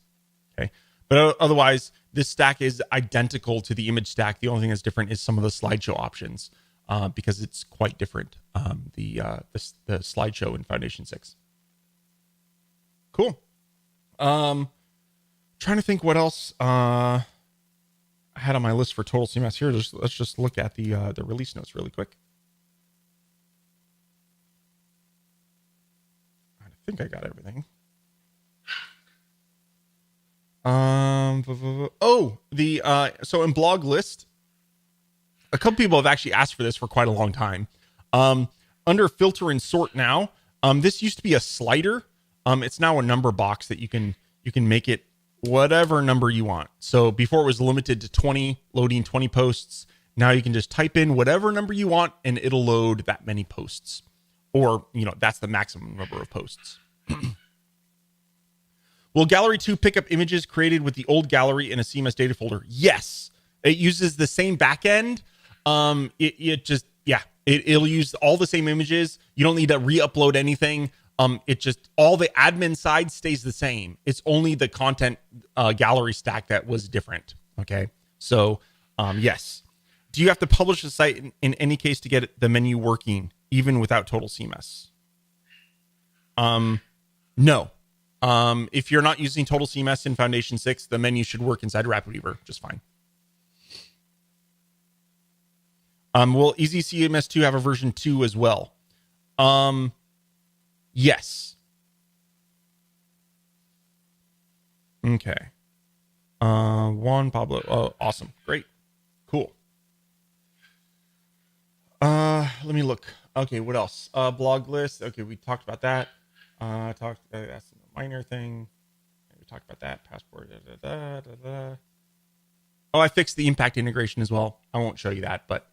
Okay. But otherwise, this stack is identical to the image stack. The only thing that's different is some of the slideshow options, because it's quite different. The slideshow in Foundation 6. Cool. Trying to think what else I had on my list for Total CMS here. Let's just look at the release notes really quick. I think I got everything. So in blog list, a couple people have actually asked for this for quite a long time. Under filter and sort now, this used to be a slider. It's now a number box that you can make it whatever number you want. So before it was limited to 20, loading 20 posts. Now you can just type in whatever number you want and it'll load that many posts. Or, that's the maximum number of posts. Will Gallery 2 pick up images created with the old gallery in a CMS data folder? Yes. It uses the same backend. It'll use all the same images. You don't need to re-upload anything. It just, all the admin side stays the same. It's only the content gallery stack that was different. Okay. So, yes. Do you have to publish the site in any case to get the menu working, even without Total CMS? No. If you're not using Total CMS in Foundation 6, the menu should work inside RapidWeaver just fine. Will Easy CMS 2 have a version 2 as well? Yes. Okay. Juan Pablo. Oh, awesome. Great. Cool. Let me look. Okay, what else? Blog list. Okay, we talked about that. That's a minor thing. We talked about that. Passport. Oh, I fixed the impact integration as well. I won't show you that, but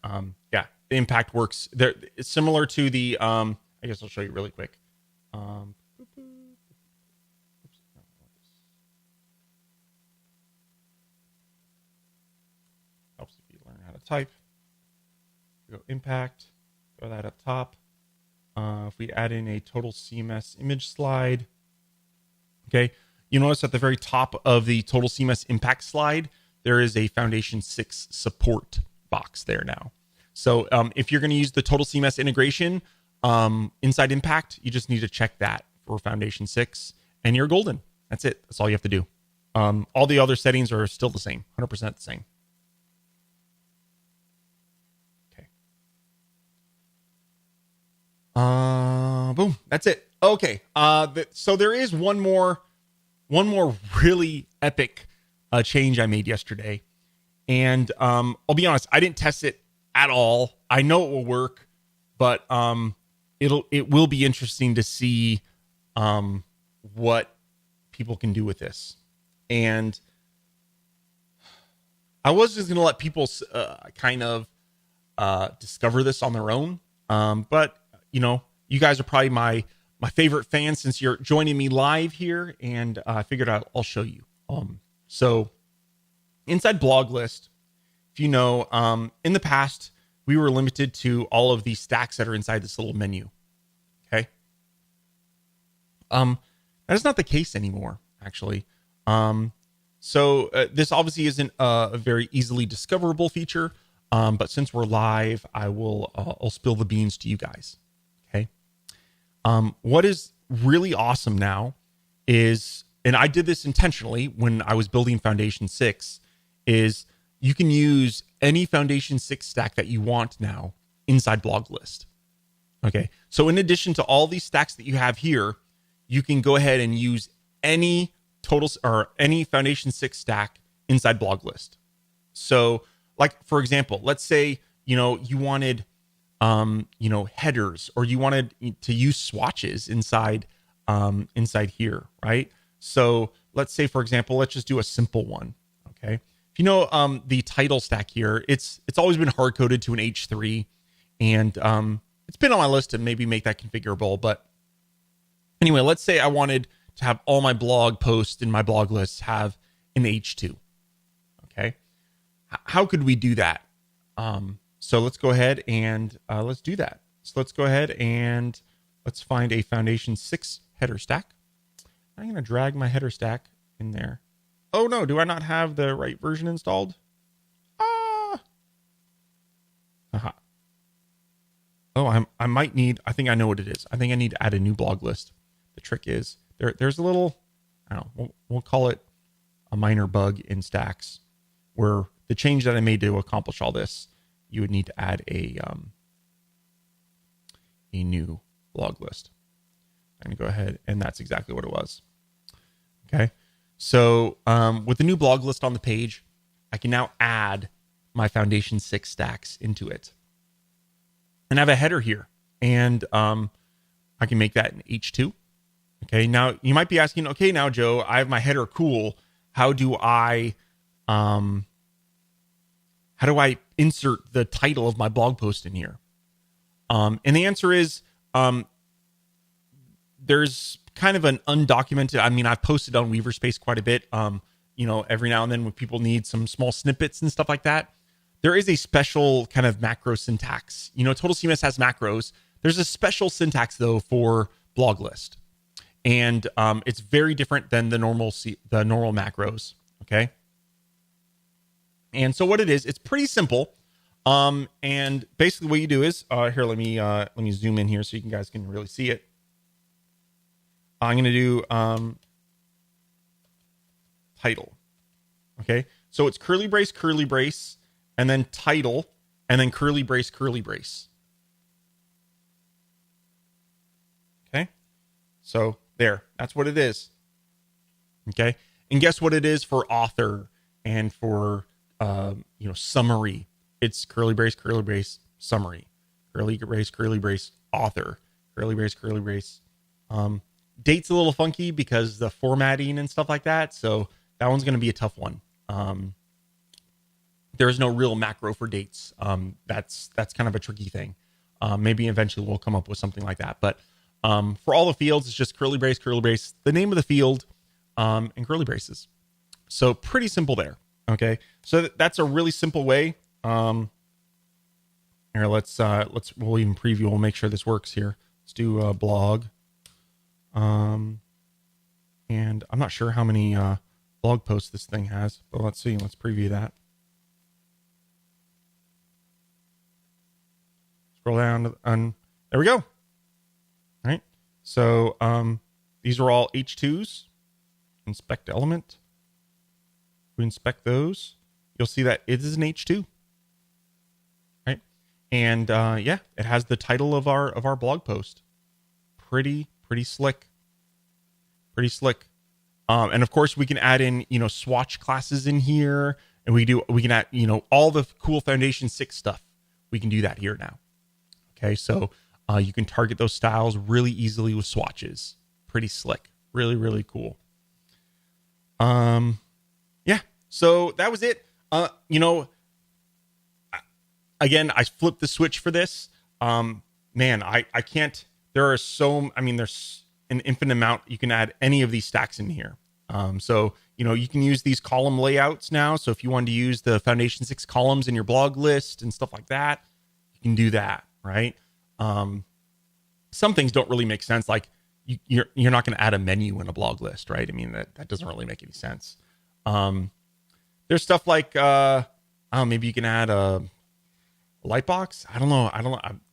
yeah, the impact works. There, it's similar to the. I guess I'll show you really quick. Helps if you learn how to type. Go impact. Throw that up top. If we add in a Total CMS image slide, okay, you notice at the very top of the Total CMS impact slide, there is a Foundation 6 support box there now. So if you're going to use the Total CMS integration inside impact, you just need to check that for Foundation 6 and you're golden. That's it. That's all you have to do. All the other settings are still the same, 100% the same. Boom. That's it. Okay. So there is one more really epic change I made yesterday. And I'll be honest, I didn't test it at all. I know it will work, but it will be interesting to see what people can do with this. And I was just going to let people kind of discover this on their own. But you guys are probably my favorite fans since you're joining me live here, and I figured I'll show you. So inside blog list, if you know, in the past, we were limited to all of these stacks that are inside this little menu. Okay. That is not the case anymore, actually. So this obviously isn't a very easily discoverable feature, but since we're live, I'll spill the beans to you guys. Okay. What is really awesome now is, and I did this intentionally when I was building Foundation 6, is you can use any Foundation 6 stack that you want now inside blog list. Okay. So in addition to all these stacks that you have here, you can go ahead and use any any Foundation 6 stack inside blog list. So like, for example, let's say, you wanted, headers, or you wanted to use swatches inside here, right? So let's say, for example, let's just do a simple one. Okay. If you know, the title stack here, it's always been hard coded to an H3, and it's been on my list to maybe make that configurable. But anyway, let's say I wanted to have all my blog posts and my blog lists have an H2. Okay. How could we do that? So let's go ahead and let's do that. So let's go ahead and let's find a Foundation 6 header stack. I'm going to drag my header stack in there. Oh no, do I not have the right version installed? Oh, I might need, I think I know what it is. I think I need to add a new blog list. The trick is there's a little, I don't know, we'll call it a minor bug in Stacks, where the change that I made to accomplish all this, you would need to add a new blog list. I'm going to go ahead, and that's exactly what it was. Okay. So with the new blog list on the page, I can now add my Foundation 6 stacks into it. And I have a header here, and I can make that an H2. Okay. Now you might be asking, okay, now Joe, I have my header. Cool. How do I insert the title of my blog post in here? And the answer is, there's kind of an undocumented, I mean, I've posted on Weaverspace quite a bit, every now and then when people need some small snippets and stuff like that. There is a special kind of macro syntax. Total CMS has macros. There's a special syntax though for blog list. And it's very different than the normal macros. Okay. And so what it is, it's pretty simple. And basically what you do is, here, let me zoom in here so you guys can really see it. I'm going to do title. Okay. So it's curly brace, and then title, and then curly brace. Okay. So there, that's what it is. Okay. And guess what it is for author and for, summary. It's curly brace, summary, curly brace, author, curly brace. Date's a little funky because the formatting and stuff like that. So that one's going to be a tough one. There's no real macro for dates. That's kind of a tricky thing. Maybe eventually we'll come up with something like that. But for all the fields, it's just curly brace, the name of the field, and curly braces. So pretty simple there. Okay. So that's a really simple way. Here, we'll even preview. We'll make sure this works here. Let's do a blog. And I'm not sure how many blog posts this thing has, but let's see. Let's preview that. Scroll down and there we go. All right. So these are all H2s. Inspect element. We inspect those. You'll see that it is an H2. Right. And it has the title of our blog post. Pretty slick. And of course we can add in, swatch classes in here, and we can add, all the cool Foundation 6 stuff. We can do that here now. Okay. So you can target those styles really easily with swatches. Pretty slick. Really cool. So that was it. Again, I flipped the switch for this. I can't, there's an infinite amount. You can add any of these stacks in here. So you can use these column layouts now. So if you wanted to use the Foundation 6 columns in your blog list and stuff like that, you can do that, right? Some things don't really make sense. Like you're not going to add a menu in a blog list, right? I mean, that doesn't really make any sense. There's stuff like, maybe you can add a light box. I don't know.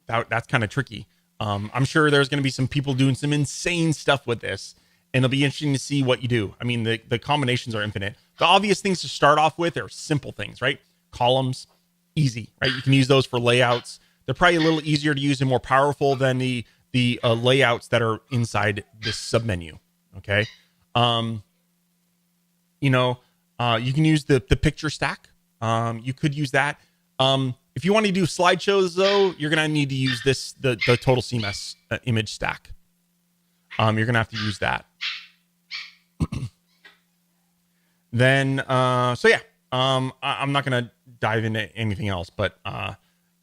That's kind of tricky. I'm sure there's going to be some people doing some insane stuff with this, and it'll be interesting to see what you do. I mean, the combinations are infinite. The obvious things to start off with are simple things, right? Columns, easy, right? You can use those for layouts. They're probably a little easier to use and more powerful than the layouts that are inside this submenu. Okay. You can use the picture stack. You could use that. If you want to do slideshows, though, you're going to need to use the Total CMS image stack. You're going to have to use that. Then, I'm not going to dive into anything else, but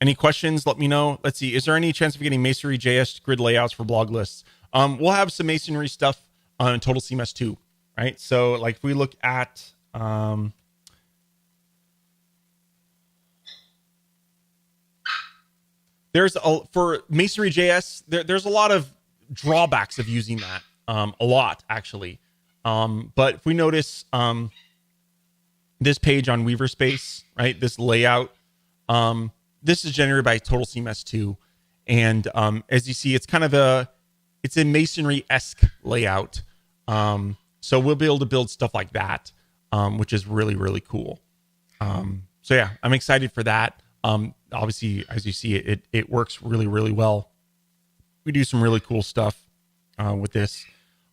any questions, let me know. Let's see. Is there any chance of getting Masonry JS grid layouts for blog lists? We'll have some Masonry stuff on Total CMS 2, right? So like if we look at for Masonry JS, there's a lot of drawbacks of using that, a lot actually. But if we notice this page on Weaver Space, right, this layout, this is generated by Total CMS 2, and as you see, it's kind of it's a Masonry-esque layout. So we'll be able to build stuff like that, which is really, really cool. So yeah, I'm excited for that. Obviously, as you see, it works really, really well. We do some really cool stuff with this.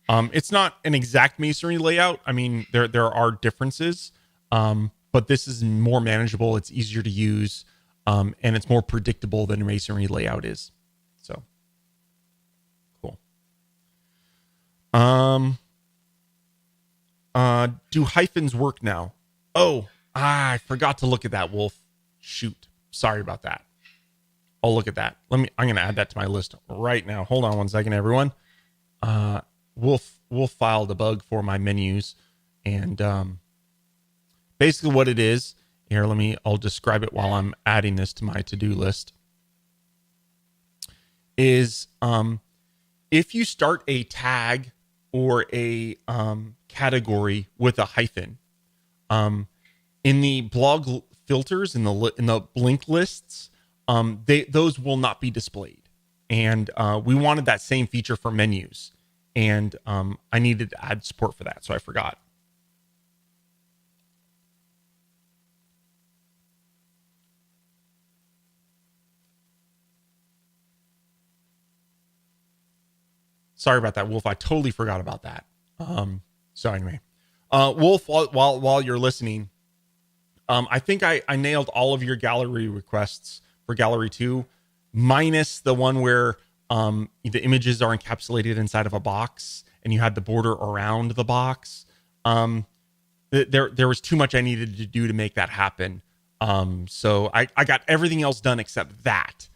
It's not an exact Masonry layout. I mean, there are differences, but this is more manageable. It's easier to use, and it's more predictable than a Masonry layout is. So cool. Do hyphens work now? Oh, I forgot to look at that, Wolf. Shoot. Sorry about that. I'll look at that. I'm going to add that to my list right now. Hold on one second, everyone. Wolf filed a bug for my menus, and basically what it is here, I'll describe it while I'm adding this to my to-do list, is if you start a tag or a category with a hyphen, in the blog filters, in the link lists, those will not be displayed. And we wanted that same feature for menus, and I needed to add support for that, so I forgot. Sorry about that, Wolf. I totally forgot about that. So anyway, Wolf, while you're listening, I think I nailed all of your gallery requests for Gallery 2, minus the one where the images are encapsulated inside of a box and you had the border around the box. There was too much I needed to do to make that happen. So I got everything else done except that.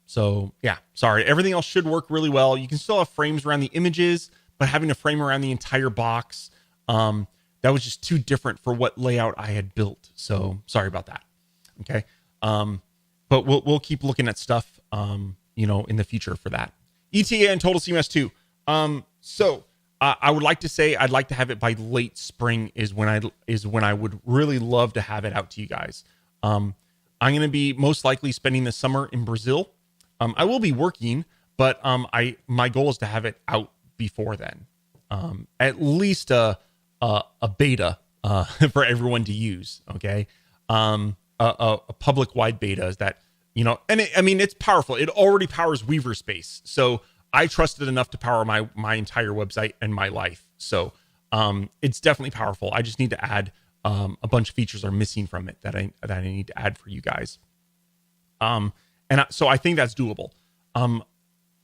So yeah, sorry. Everything else should work really well. You can still have frames around the images, but having a frame around the entire box, that was just too different for what layout I had built. So sorry about that. Okay. But we'll keep looking at stuff, in the future for that. ETA and Total CMS 2. So I would like to say I'd like to have it by late spring is when I would really love to have it out to you guys. I'm going to be most likely spending the summer in Brazil. I will be working, but my goal is to have it out before then. At least a beta for everyone to use. Okay. A public wide beta is that, and it's powerful. It already powers Weaver Space. So I trust it enough to power my entire website and my life. So it's definitely powerful. I just need to add a bunch of features are missing from it that I need to add for you guys. So I think that's doable.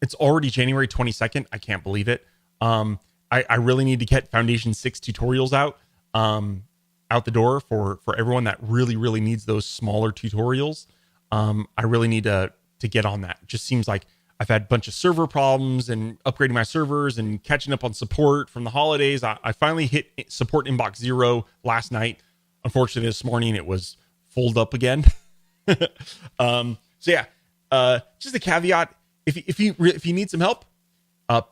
It's already January 22nd. I can't believe it. I really need to get Foundation 6 tutorials out the door for everyone that really, really needs those smaller tutorials. I really need to get on that. It just seems like I've had a bunch of server problems and upgrading my servers and catching up on support from the holidays. I finally hit support inbox 0 last night. Unfortunately, this morning it was folded up again. So yeah, just a caveat. If you need some help,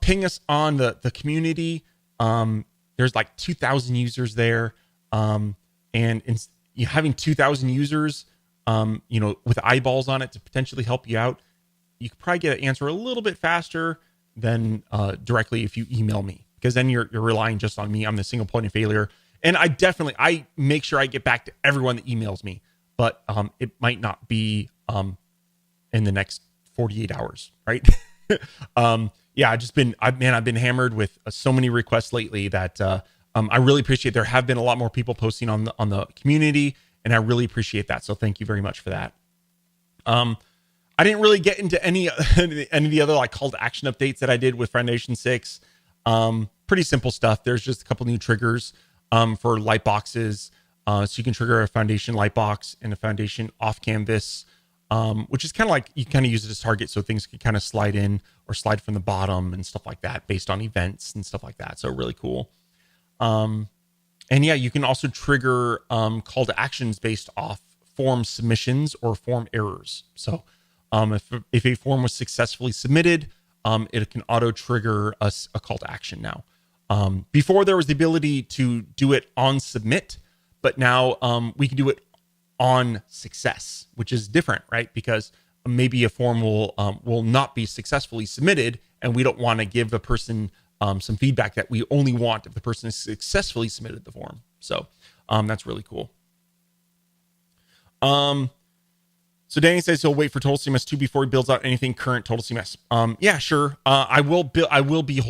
ping us on the community. There's like 2,000 users there. And having 2,000 users, with eyeballs on it to potentially help you out, you could probably get an answer a little bit faster than directly if you email me, because then you're relying just on me. I'm the single point of failure. And I make sure I get back to everyone that emails me, but it might not be in the next 48 hours, right? Yeah, I've been hammered with so many requests lately that I really appreciate. There have been a lot more people posting on the community, and I really appreciate that. So thank you very much for that. I didn't really get into any of the other like call to action updates that I did with Foundation 6. Pretty simple stuff. There's just a couple new triggers for light boxes. So you can trigger a Foundation light box and a Foundation off canvas which is kind of like you kind of use it as target, so things can kind of slide in or slide from the bottom and stuff like that based on events and stuff like that. So really cool. And yeah, you can also trigger call to actions based off form submissions or form errors. So if a form was successfully submitted, it can auto trigger a call to action now. Before there was the ability to do it on submit, but now we can do it on success, which is different, right? Because maybe a form will not be successfully submitted, and we don't want to give the person some feedback that we only want if the person has successfully submitted the form. So that's really cool. So Danny says he'll wait for Total CMS 2 before he builds out anything current Total CMS. Yeah, sure. I will be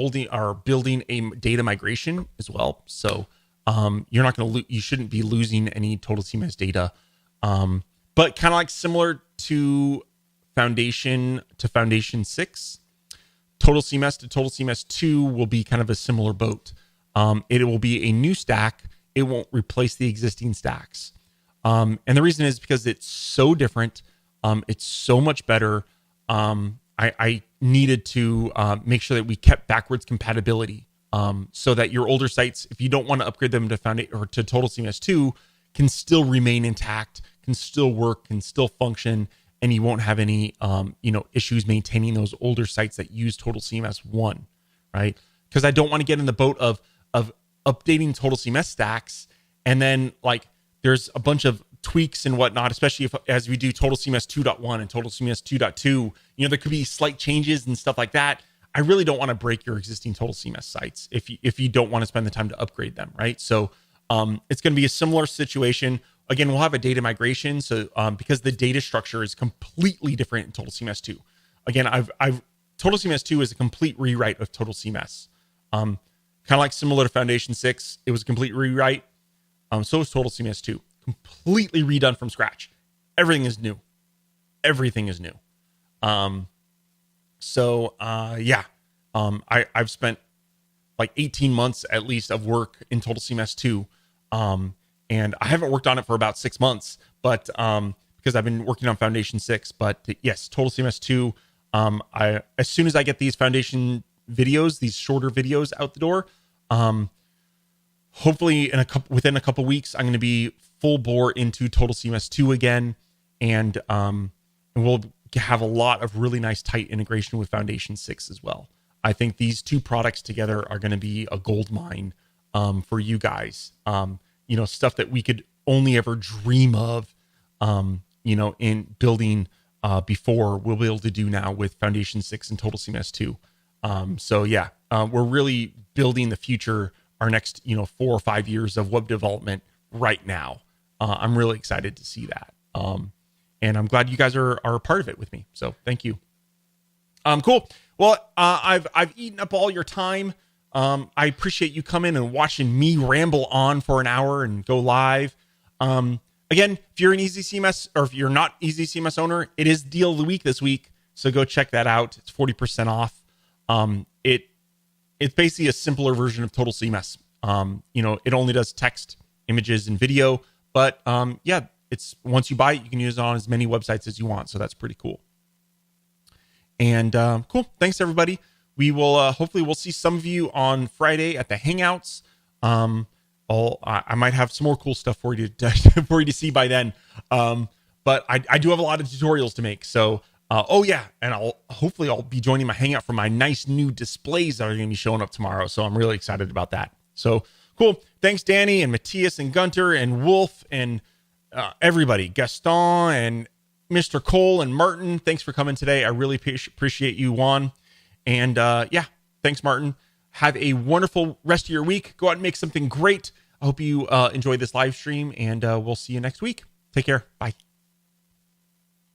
building a data migration as well. So you're not going to you shouldn't be losing any Total CMS data. But kind of like similar to Foundation 6, Total CMS to Total CMS 2 will be kind of a similar boat. It will be a new stack. It won't replace the existing stacks. And the reason is because it's so different. It's so much better. I needed to make sure that we kept backwards compatibility so that your older sites, if you don't want to upgrade them to to Total CMS 2, can still remain intact, can still work, can still function, and you won't have any issues maintaining those older sites that use Total CMS 1, right? Because I don't want to get in the boat of updating Total CMS stacks and then like there's a bunch of tweaks and whatnot, especially as we do Total CMS 2.1 and Total CMS 2.2, there could be slight changes and stuff like that. I really don't want to break your existing Total CMS sites if you don't want to spend the time to upgrade them, right? So it's going to be a similar situation. Again, we'll have a data migration. So because the data structure is completely different in Total CMS 2. Again, Total CMS 2 is a complete rewrite of Total CMS. Kind of like similar to Foundation 6, it was a complete rewrite. So is Total CMS 2. Completely redone from scratch. Everything is new. Everything is new. I've spent like 18 months at least of work in Total CMS 2. And I haven't worked on it for about 6 months, but because I've been working on Foundation 6. But yes, Total CMS 2. As soon as I get these Foundation videos, these shorter videos out the door, hopefully within a couple weeks, I'm going to be full bore into Total CMS 2 again, and we'll have a lot of really nice tight integration with Foundation 6 as well. I think these two products together are going to be a gold mine for you guys. Stuff that we could only ever dream of, in building before, we'll be able to do now with Foundation 6 and Total CMS 2. We're really building the future, our next 4 or 5 years of web development right now. I'm really excited to see that. And I'm glad you guys are a part of it with me. So thank you. Cool. Well, I've eaten up all your time. I appreciate you coming and watching me ramble on for an hour and go live. Again, if you're an Easy CMS or if you're not Easy CMS owner, it is Deal of the Week this week. So go check that out. It's 40% off. It's basically a simpler version of Total CMS. It only does text, images, and video. But it's once you buy it, you can use it on as many websites as you want. So that's pretty cool. And cool. Thanks, everybody. We will hopefully we'll see some of you on Friday at the Hangouts. I might have some more cool stuff for you to see by then. But I do have a lot of tutorials to make. So and I'll be joining my Hangout for my nice new displays that are going to be showing up tomorrow. So I'm really excited about that. So cool. Thanks, Danny and Matthias and Gunter and Wolf and everybody, Gaston and Mr. Cole and Martin. Thanks for coming today. I really appreciate you, Juan. And thanks, Martin. Have a wonderful rest of your week. Go out and make something great. I hope you enjoy this live stream, and we'll see you next week. Take care. Bye.